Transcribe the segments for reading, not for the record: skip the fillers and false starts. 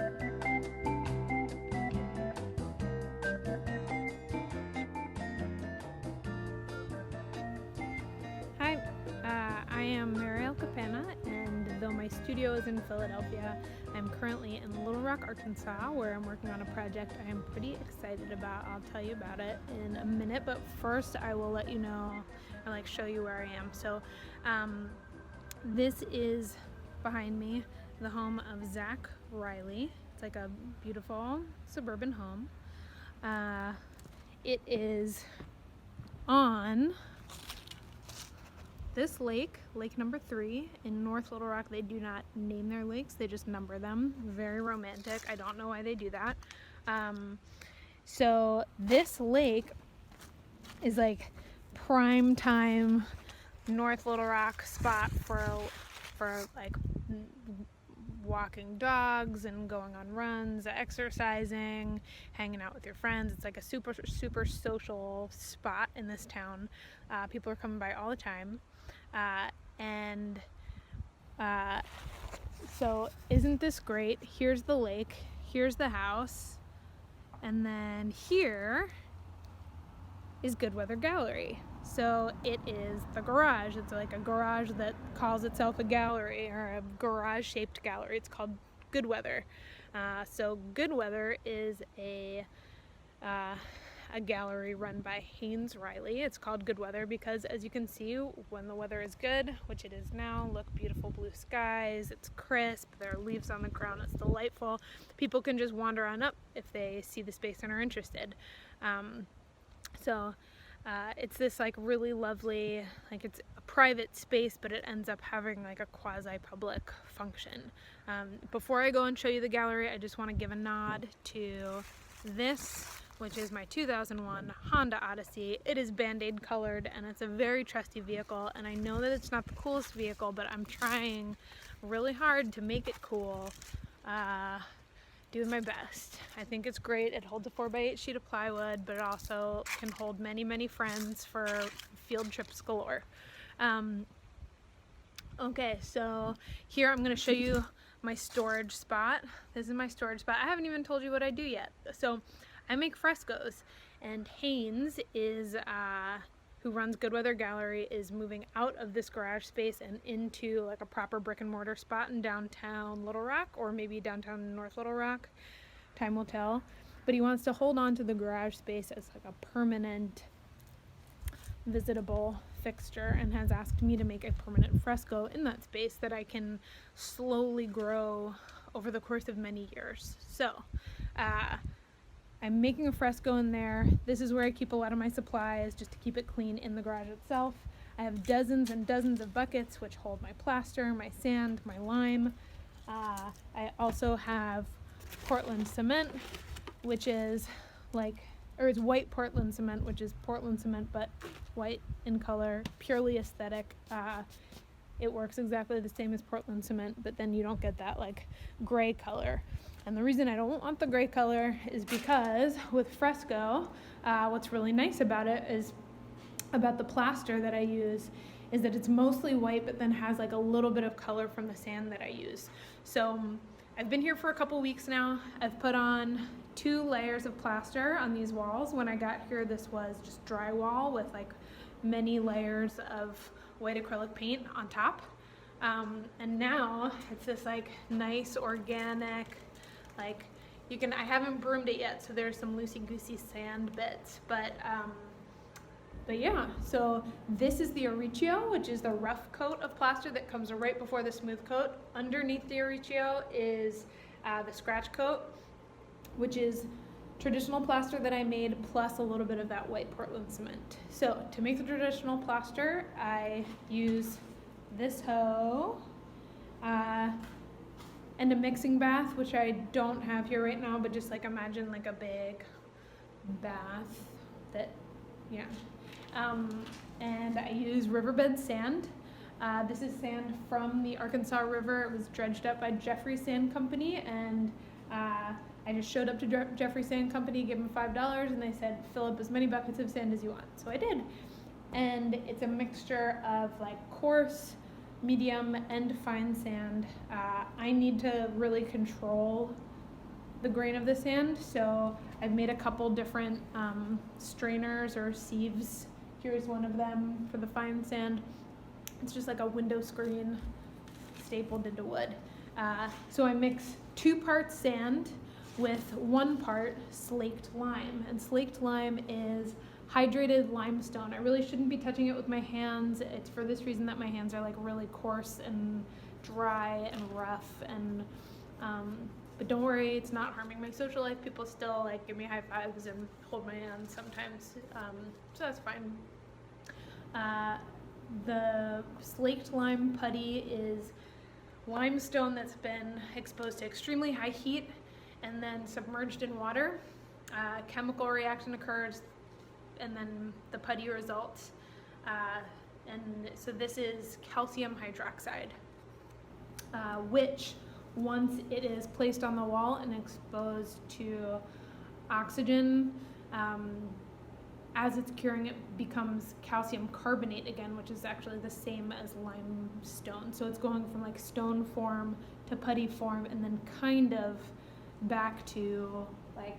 Hi, I am Mariel Capanna, and though my studio is in Philadelphia, I'm currently in Little Rock, Arkansas, where I'm working on a project I am pretty excited about. I'll tell you about it in a minute, but first I will let you know and show you where I am. So this is behind me, the home of Zach Riley. It's like a beautiful suburban home. It is on this lake number 3 in North Little Rock. They do not name their lakes, they just number them. Very romantic. I don't know why they do that. So this lake is like prime time North Little Rock spot for like walking dogs and going on runs, exercising, hanging out with your friends. It's like a super social spot in this town. People are coming by all the time. So isn't this great? Here's the lake, here's the house, and then here is Good Weather Gallery. So it is the garage. It's like a garage that calls itself a gallery, or a garage shaped gallery. It's called Good Weather. So Good Weather is a gallery run by Haynes Riley. It's called Good Weather because, as you can see, when the weather is good, which it is now, look, beautiful blue skies, it's crisp, there are leaves on the ground, it's delightful. People can just wander on up if they see the space and are interested. It's this really lovely, it's a private space, but it ends up having a quasi-public function. Before I go and show you the gallery, I just want to give a nod to this, which is my 2001 Honda Odyssey. It is Band-Aid colored, and it's a very trusty vehicle, and I know that it's not the coolest vehicle, but I'm trying really hard to make it cool. Doing my best. I think it's great. It holds a 4x8 sheet of plywood, but it also can hold many friends for field trips galore. Okay, so here I'm going to show you my storage spot. This is my storage spot. I haven't even told you what I do yet. So I make frescoes, and Haynes is who runs Good Weather Gallery, is moving out of this garage space and into a proper brick and mortar spot in downtown Little Rock, or maybe downtown North Little Rock. Time will tell. But he wants to hold on to the garage space as a permanent visitable fixture, and has asked me to make a permanent fresco in that space that I can slowly grow over the course of many years. So I'm making a fresco in there. This is where I keep a lot of my supplies, just to keep it clean in the garage itself. I have dozens and dozens of buckets which hold my plaster, my sand, my lime. I also have Portland cement, which is it's white Portland cement, which is Portland cement but white in color, purely aesthetic. It works exactly the same as Portland cement, but then you don't get that gray color. And the reason I don't want the gray color is because with fresco, what's really nice about it is, about the plaster that I use, is that it's mostly white, but then has a little bit of color from the sand that I use. So I've been here for a couple weeks now. I've put on 2 layers of plaster on these walls. When I got here, this was just drywall with many layers of white acrylic paint on top. And now it's this nice organic, I haven't broomed it yet, so there's some loosey-goosey sand bits, but yeah, so this is the Orichio, which is the rough coat of plaster that comes right before the smooth coat. Underneath the Orichio is the scratch coat, which is traditional plaster that I made, plus a little bit of that white Portland cement. So to make the traditional plaster, I use this hoe, and a mixing bath, which I don't have here right now, but just imagine a big bath that, yeah. And I use riverbed sand. This is sand from the Arkansas River. It was dredged up by Jeffrey Sand Company, and I just showed up to Jeffrey Sand Company, gave them $5, and they said, fill up as many buckets of sand as you want. So I did. And it's a mixture of coarse, medium, and fine sand. I need to really control the grain of the sand. So I've made a couple different strainers or sieves. Here's one of them for the fine sand. It's just like a window screen stapled into wood. So I mix 2 parts sand with 1 part slaked lime. And slaked lime is hydrated limestone. I really shouldn't be touching it with my hands. It's for this reason that my hands are like really coarse and dry and rough, and but don't worry, it's not harming my social life. People still like give me high fives and hold my hand sometimes, so that's fine. The slaked lime putty is limestone that's been exposed to extremely high heat and then submerged in water. Chemical reaction occurs, and then the putty results. And so this is calcium hydroxide, which once it is placed on the wall and exposed to oxygen, as it's curing, it becomes calcium carbonate again, which is actually the same as limestone. So it's going from like stone form to putty form, and then kind of back to like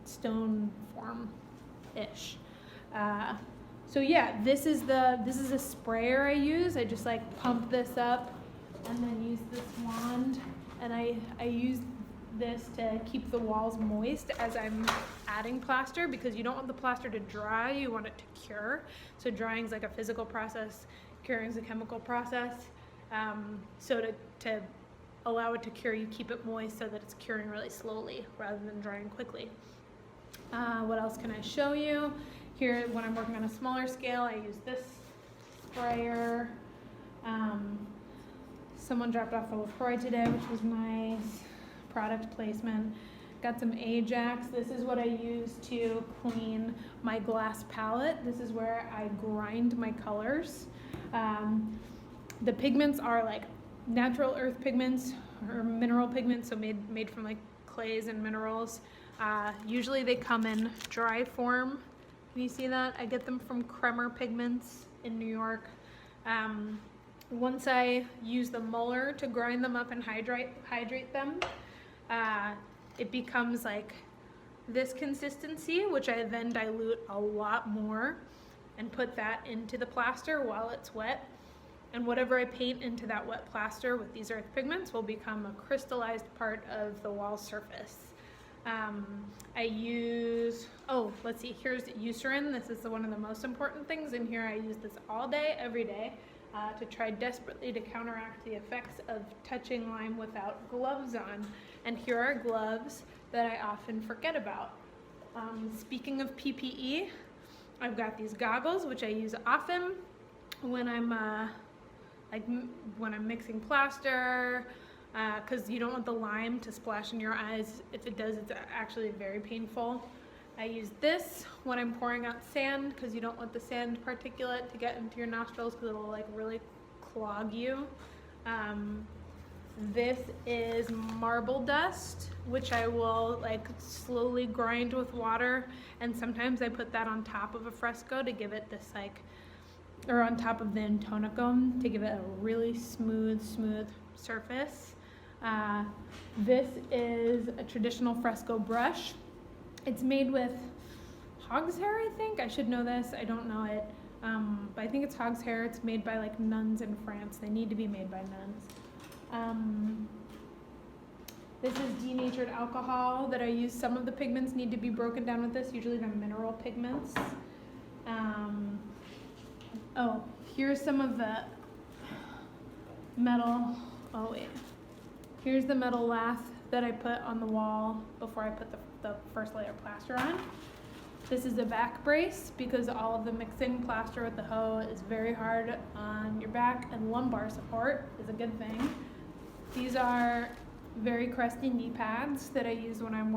stone form-ish. So yeah, this is a sprayer I use. I just like pump this up and then use this wand, and I use this to keep the walls moist as I'm adding plaster, because you don't want the plaster to dry, you want it to cure. So drying is like a physical process, curing is a chemical process. So to allow it to cure, you keep it moist so that it's curing really slowly rather than drying quickly. What else can I show you? Here, when I'm working on a smaller scale, I use this sprayer. Someone dropped off a LaCroix today, which was nice. Product placement. Got some Ajax. This is what I use to clean my glass palette. This is where I grind my colors. The pigments are like natural earth pigments or mineral pigments, so made from like clays and minerals. Usually they come in dry form. Can you see that? I get them from Kremer Pigments in New York. Once I use the muller to grind them up and hydrate them, it becomes like this consistency, which I then dilute a lot more and put that into the plaster while it's wet. And whatever I paint into that wet plaster with these earth pigments will become a crystallized part of the wall surface. I use, let's see, here's Eucerin. This is one of the most important things in here. I use this all day, every day, to try desperately to counteract the effects of touching lime without gloves on. And here are gloves that I often forget about. Speaking of PPE, I've got these goggles, which I use often when I'm when I'm mixing plaster, because you don't want the lime to splash in your eyes. If it does, it's actually very painful. I use this when I'm pouring out sand, because you don't want the sand particulate to get into your nostrils, because it'll like really clog you. This is marble dust, which I will like slowly grind with water, and sometimes I put that on top of a fresco to give it this like, or on top of the intonicum to give it a really smooth surface. This is a traditional fresco brush. It's made with hog's hair, I think. I should know this, I don't know it. But I think it's hog's hair. It's made by like nuns in France. They need to be made by nuns. This is denatured alcohol that I use. Some of the pigments need to be broken down with this, usually the mineral pigments. Here's some of the metal, here's the metal lath that I put on the wall before I put the first layer of plaster on. This is a back brace, because all of the mixing plaster with the hoe is very hard on your back, and lumbar support is a good thing. These are very crusty knee pads that I use when I'm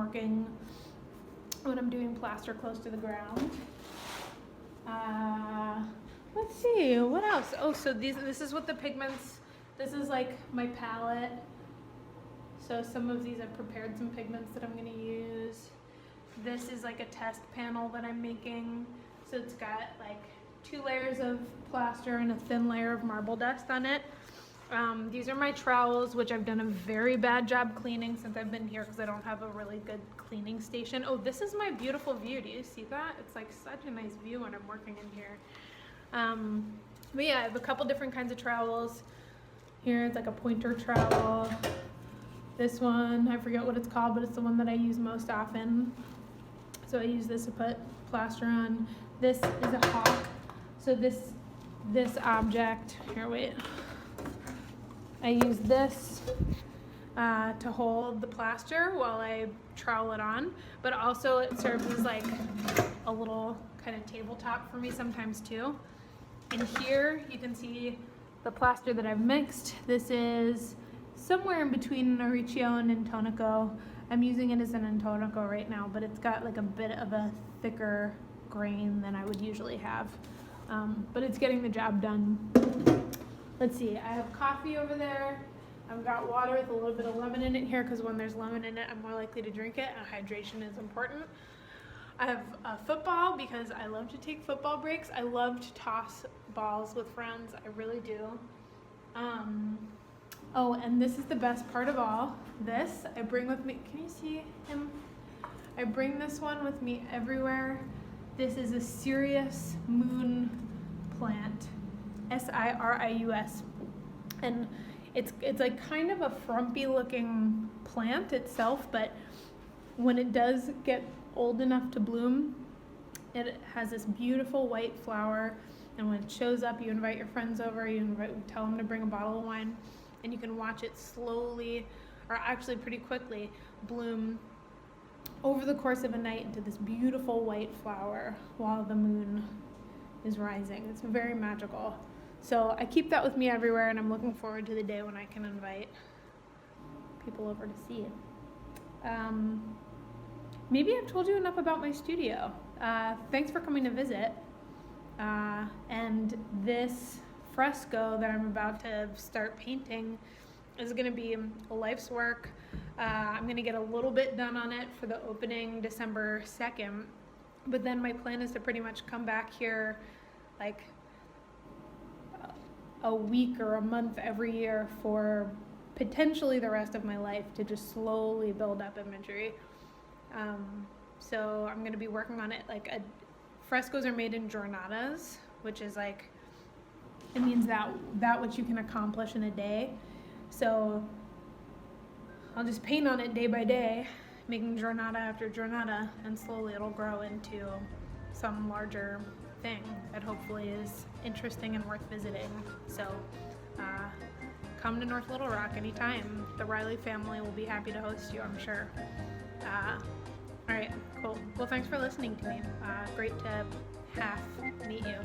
doing plaster close to the ground. Let's see, what else? So this is what the pigments, this is like my palette. So some of these I've prepared some pigments that I'm gonna use. This is like a test panel that I'm making. So it's got like 2 layers of plaster and a thin layer of marble dust on it. These are my trowels, which I've done a very bad job cleaning since I've been here because I don't have a really good cleaning station. Oh, this is my beautiful view. Do you see that? It's like such a nice view when I'm working in here. But yeah, I have a couple different kinds of trowels. Here it's like a pointer trowel. This one, I forget what it's called, but it's the one that I use most often. So I use this to put plaster on. This is a hawk. So this object, here, wait. I use this to hold the plaster while I trowel it on, but also it serves as like a little kind of tabletop for me sometimes too. And here you can see the plaster that I've mixed. This is somewhere in between an Orichio and Intonico. I'm using it as an Intonico right now, but it's got like a bit of a thicker grain than I would usually have. But it's getting the job done. Let's see, I have coffee over there. I've got water with a little bit of lemon in it here because when there's lemon in it, I'm more likely to drink it, and hydration is important. I have a football because I love to take football breaks. I love to toss balls with friends. I really do. Oh, and this is the best part of all. This I bring with me. Can you see him? I bring this one with me everywhere. This is a Sirius Moon plant. Sirius, and it's like kind of a frumpy looking plant itself, but when it does get old enough to bloom, it has this beautiful white flower, and when it shows up, you invite your friends over, tell them to bring a bottle of wine, and you can watch it slowly, or actually pretty quickly, bloom over the course of a night into this beautiful white flower while the moon is rising. It's very magical. So I keep that with me everywhere, and I'm looking forward to the day when I can invite people over to see it. Maybe I've told you enough about my studio. Thanks for coming to visit. And this fresco that I'm about to start painting is going to be a life's work. I'm going to get a little bit done on it for the opening December 2nd, but then my plan is to pretty much come back here like a week or a month every year for potentially the rest of my life to just slowly build up imagery. So I'm going to be working on it frescoes are made in giornatas, which is like, it means that which you can accomplish in a day. So I'll just paint on it day by day, making giornata after giornata, and slowly it'll grow into some larger thing that hopefully is interesting and worth visiting. So come to North Little Rock anytime. The Riley family will be happy to host you, I'm sure. All right, cool. Well, thanks for listening to me. Great to meet you.